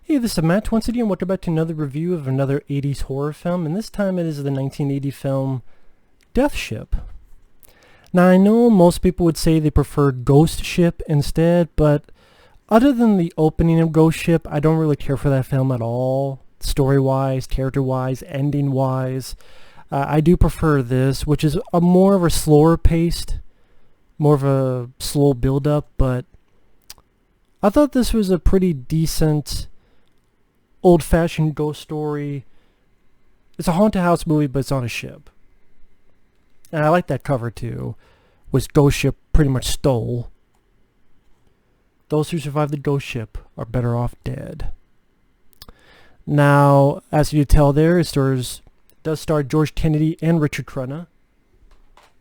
Hey, this is Matt once again. Welcome back to another review of another 80s horror film, and this time it is the 1980 film Death Ship. Now, I know most people would say they prefer Ghost Ship instead, but other than the opening of Ghost Ship, I don't really care for that film at all. Story-wise, character-wise, ending-wise. I do prefer this, which is a more of a slower paced, more of a slow build-up, but I thought this was a pretty decent old-fashioned ghost story. It's a haunted house movie, but it's on a ship. And I like that cover too, which Ghost Ship pretty much stole. Those who survive the ghost ship are better off dead. Now, as you tell there, it does star George Kennedy and Richard Crenna.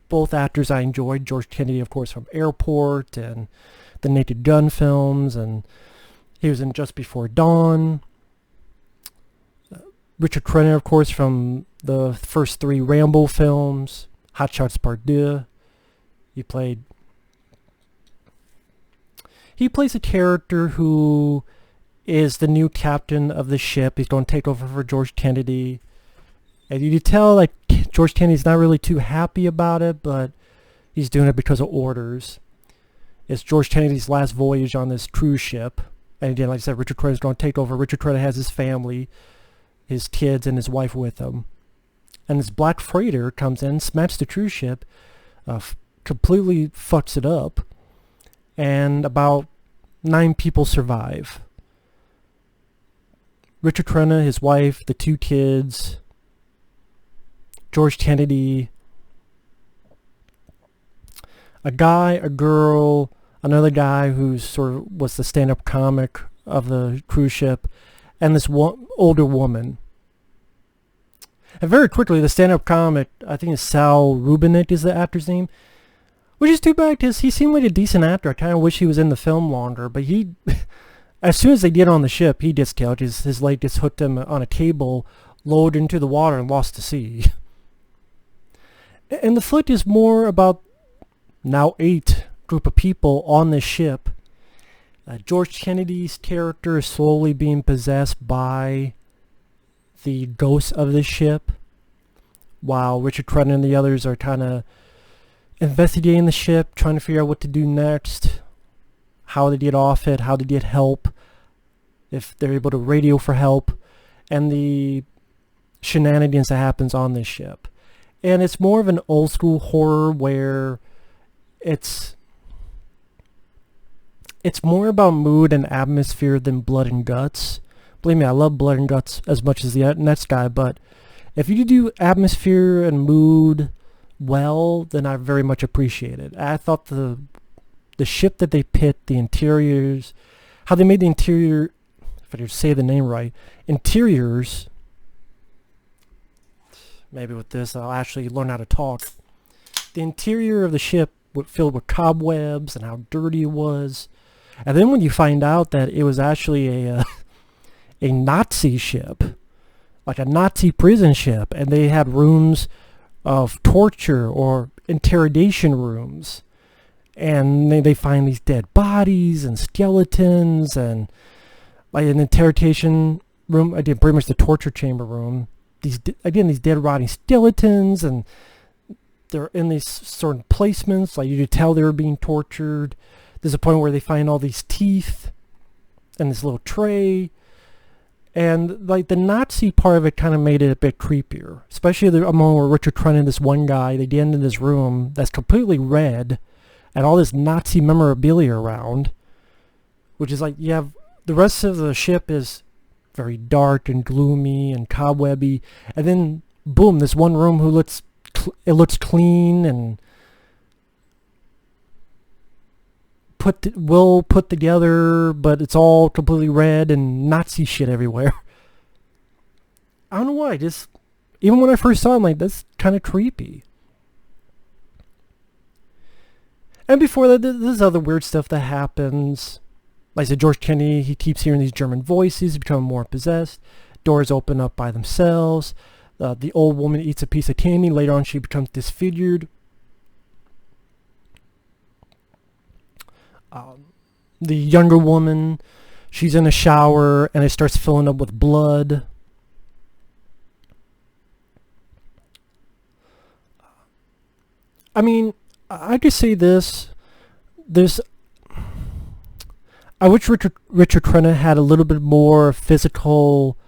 Both actors I enjoyed. George Kennedy, of course, from Airport and the Naked Gun films, and he was in Just Before Dawn. Richard Crenna, of course, from the first three Rambo films, Hot Shots Part 2. He plays a character who is the new captain of the ship. He's going to take over for George Kennedy. And you can tell like George Kennedy's not really too happy about it, but he's doing it because of orders. It's George Kennedy's last voyage on this cruise ship. And again, like I said, Richard Crenna's going to take over. Richard Crenna has his family, his kids, and his wife with him. And this black freighter comes in, smacks the cruise ship, completely fucks it up, and about 9 people survive. Richard Crenna, his wife, the 2 kids, George Kennedy, a guy, a girl, another guy who was the stand-up comic of the cruise ship, and this older woman. And very quickly, the stand-up comic, I think it's Saul Rubinek is the actor's name, which is too bad because he seemed like a decent actor. I kind of wish he was in the film longer, but he, as soon as they get on the ship, he gets killed. His leg gets hooked him on a cable, lowered into the water, and lost to sea. And the flick is more about now 8 group of people on this ship. George Kennedy's character is slowly being possessed by the ghosts of the ship, while Richard Crenna and the others are kind of investigating the ship, trying to figure out what to do next, how to get off it, how to get help, if they're able to radio for help, and the shenanigans that happens on this ship. And it's more of an old school horror where it's more about mood and atmosphere than blood and guts. Believe me, I love blood and guts as much as the next guy, but if you do atmosphere and mood well, then I very much appreciate it. I thought the ship that they picked, the interiors, how they made the interior, if I could say the name right, interiors, maybe with this I'll actually learn how to talk. The interior of the ship filled with cobwebs and how dirty it was. And then when you find out that it was actually a Nazi ship, like a Nazi prison ship, and they had rooms of torture or interrogation rooms, and they find these dead bodies and skeletons, and like an interrogation room, again, pretty much the torture chamber room. These dead rotting skeletons, and they're in these certain placements, like you could tell they were being tortured. There's a point where they find all these teeth in this little tray. And like the Nazi part of it kind of made it a bit creepier. Especially the moment where Richard Crenna and this one guy, they get into this room that's completely red and all this Nazi memorabilia around. Which is like, you have, the rest of the ship is very dark and gloomy and cobwebby. And then, boom, this one room it looks clean and put together, but it's all completely red and Nazi shit everywhere. I don't know why, just even when I first saw it, I'm like, that's kind of creepy. And before that, there's other weird stuff that happens. Like I said, George Kennedy, he keeps hearing these German voices, becoming more possessed. Doors open up by themselves. The old woman eats a piece of candy. Later on, she becomes disfigured. The younger woman, she's in a shower and it starts filling up with blood. I mean, I just say this. I wish Richard Crenna had a little bit more physical,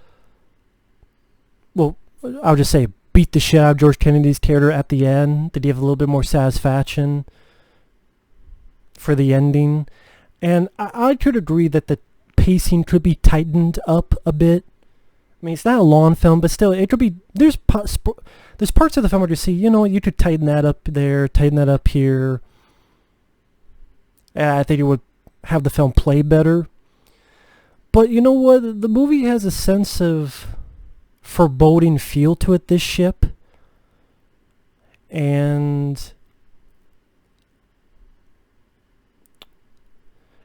well, I'll just say beat the shit out of George Kennedy's character at the end. Did he have a little bit more satisfaction for the ending? And I could agree that the pacing could be tightened up a bit. I mean, it's not a long film, but still, it could be, there's parts of the film where you see, you know, you could tighten that up there, tighten that up here. I think it would have the film play better. But you know what? The movie has a sense of foreboding feel to it, this ship. And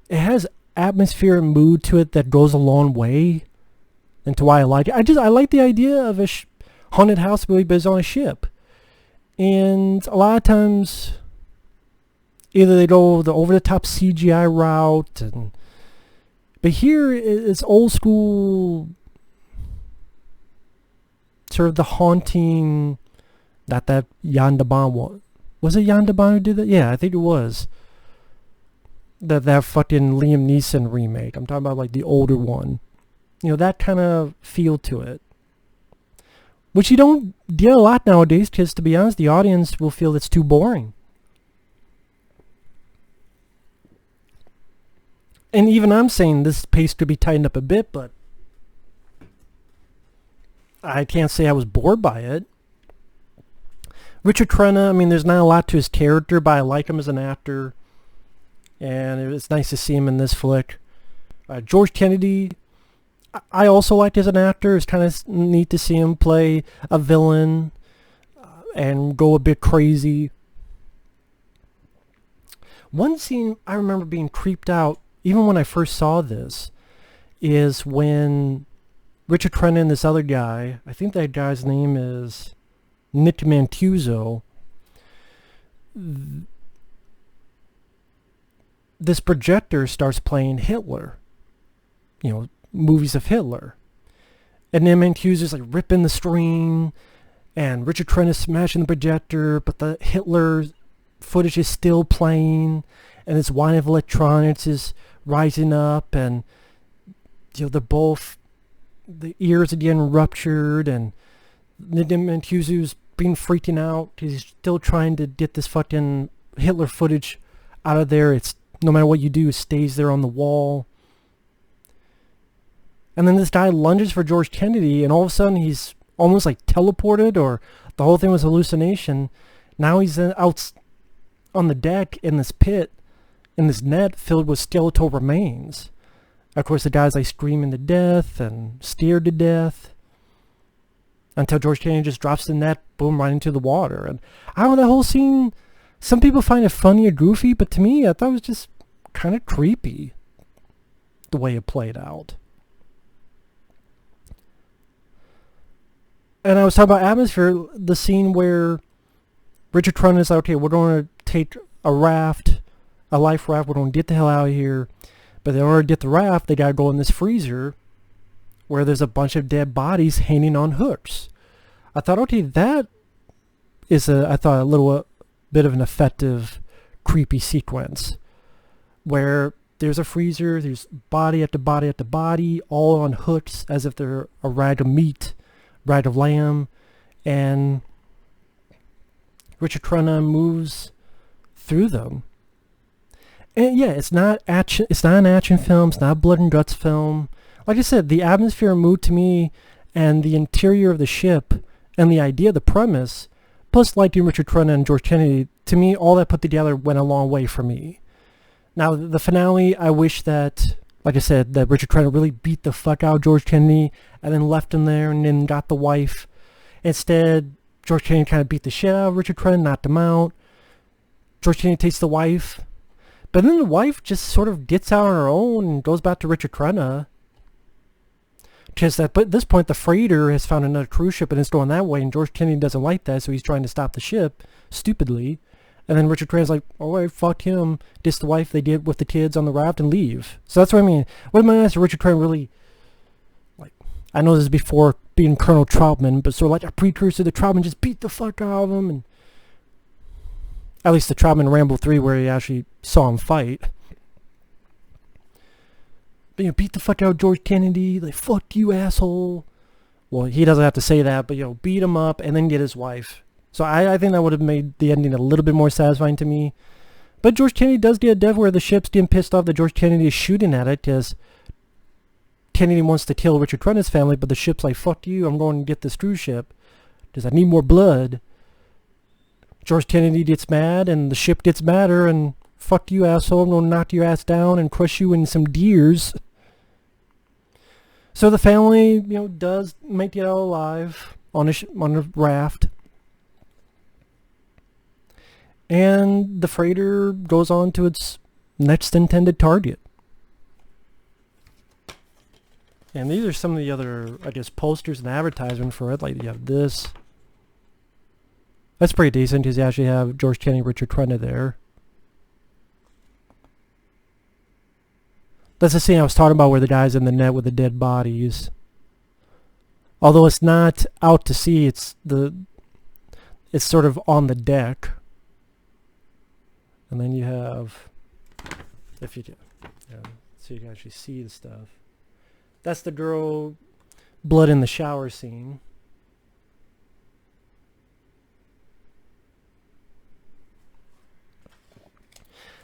it has atmosphere and mood to it that goes a long way into why I like it. I like the idea of a haunted house movie based on a ship. And a lot of times, either they go the over-the-top CGI route, but here it's old school, sort of the haunting, not that Jan de Bont was it Jan de Bont who did that? Yeah, I think it was. That fucking Liam Neeson remake. I'm talking about like the older one. You know, that kind of feel to it. Which you don't get a lot nowadays, because to be honest, the audience will feel it's too boring. And even I'm saying this pace could be tightened up a bit, but I can't say I was bored by it. Richard Crenna, I mean, there's not a lot to his character, but I like him as an actor. And it's nice to see him in this flick. George Kennedy, I also liked as an actor. It's kind of neat to see him play a villain and go a bit crazy. One scene I remember being creeped out, even when I first saw this, is when Richard Crenna and this other guy, I think that guy's name is Nick Mancuso, this projector starts playing Hitler, you know, movies of Hitler. And then Mancuso's like ripping the screen, and Richard Crenna's smashing the projector, but the Hitler footage is still playing, and this wine of electronics is rising up, and you know, they're both, the ears are getting ruptured, and Mancuso's being freaking out. He's still trying to get this fucking Hitler footage out of there. It's, no matter what you do, it stays there on the wall. And then this guy lunges for George Kennedy, and all of a sudden he's almost like teleported, or the whole thing was hallucination. Now he's out on the deck in this pit, in this net filled with skeletal remains. Of course, the guy's like screaming to death and scared to death, until George Kennedy just drops the net, boom, right into the water. And I don't know, that whole scene, some people find it funny or goofy, but to me, I thought it was just kind of creepy, the way it played out. And I was talking about atmosphere, the scene where Richard Crenna is like, okay, we're going to take a raft, a life raft, we're going to get the hell out of here. But in order to get the raft, they got to go in this freezer where there's a bunch of dead bodies hanging on hooks. I thought, okay, that is I thought a little bit of an effective, creepy sequence where there's a freezer, there's body after body after body, all on hooks as if they're a rag of meat, rag of lamb, and Richard Crenna moves through them. And yeah, it's not action. It's not an action film. It's not a blood and guts film. Like I said, the atmosphere and mood to me, and the interior of the ship, and the idea, the premise, plus liking Richard Crenna and George Kennedy, to me, all that put together went a long way for me. Now, the finale, I wish that, like I said, that Richard Crenna really beat the fuck out of George Kennedy and then left him there and then got the wife. Instead, George Kennedy kind of beat the shit out of Richard Crenna, knocked him out. George Kennedy takes the wife. But then the wife just sort of gets out on her own and goes back to Richard Crenna. Just that, but at this point, the freighter has found another cruise ship and it's going that way, and George Kennedy doesn't like that, so he's trying to stop the ship, stupidly. And then Richard Crenna's like, oh, I fucked him, diss the wife they did with the kids on the raft and leave. So that's what I mean. What am I asking? Richard Crenna really, like, I know this is before being Colonel Troutman, but sort of like a precursor to Troutman, just beat the fuck out of him. And at least the Troutman Rambo 3 where he actually saw him fight. But, beat the fuck out of George Kennedy, like, fuck you, asshole. Well, he doesn't have to say that, but, beat him up and then get his wife. So I think that would have made the ending a little bit more satisfying to me. But George Kennedy does get a death where the ship's getting pissed off that George Kennedy is shooting at it because Kennedy wants to kill Richard Crenna's family, but the ship's like, fuck you, I'm going to get this cruise ship because I need more blood. George Kennedy gets mad and the ship gets madder and fuck you, asshole, I'm going to knock your ass down and crush you in some deers. So the family, does make it out alive on a raft. And the freighter goes on to its next intended target. And these are some of the other, I guess, posters and advertisement for it. Like, you have this. That's pretty decent because you actually have George Kennedy, Richard Crenna there. That's the scene I was talking about where the guy's in the net with the dead bodies. Although it's not out to sea, it's sort of on the deck. And then you have, if you can, so you can actually see the stuff. That's the girl, blood in the shower scene.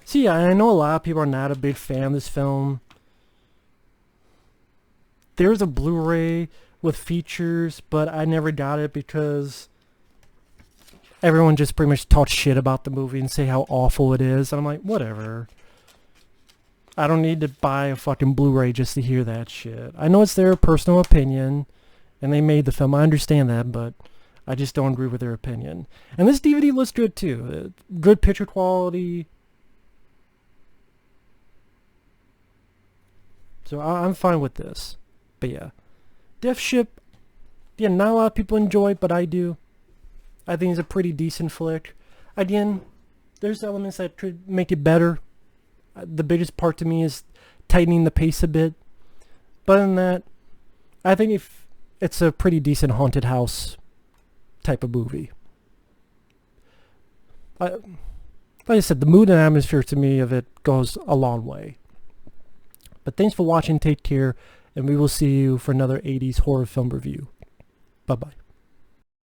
See, I know a lot of people are not a big fan of this film. There's a Blu-ray with features, but I never got it because everyone just pretty much talks shit about the movie and say how awful it is. And I'm like, whatever. I don't need to buy a fucking Blu-ray just to hear that shit. I know it's their personal opinion, and they made the film. I understand that, but I just don't agree with their opinion. And this DVD looks good, too. Good picture quality. So I'm fine with this. But yeah. Death Ship, yeah, not a lot of people enjoy it, but I do. I think it's a pretty decent flick. Again, there's elements that could make it better. The biggest part to me is tightening the pace a bit. But other than that, I think if it's a pretty decent haunted house type of movie. Like I said, the mood and atmosphere to me of it goes a long way. But thanks for watching, take care, and we will see you for another 80s horror film review. Bye-bye.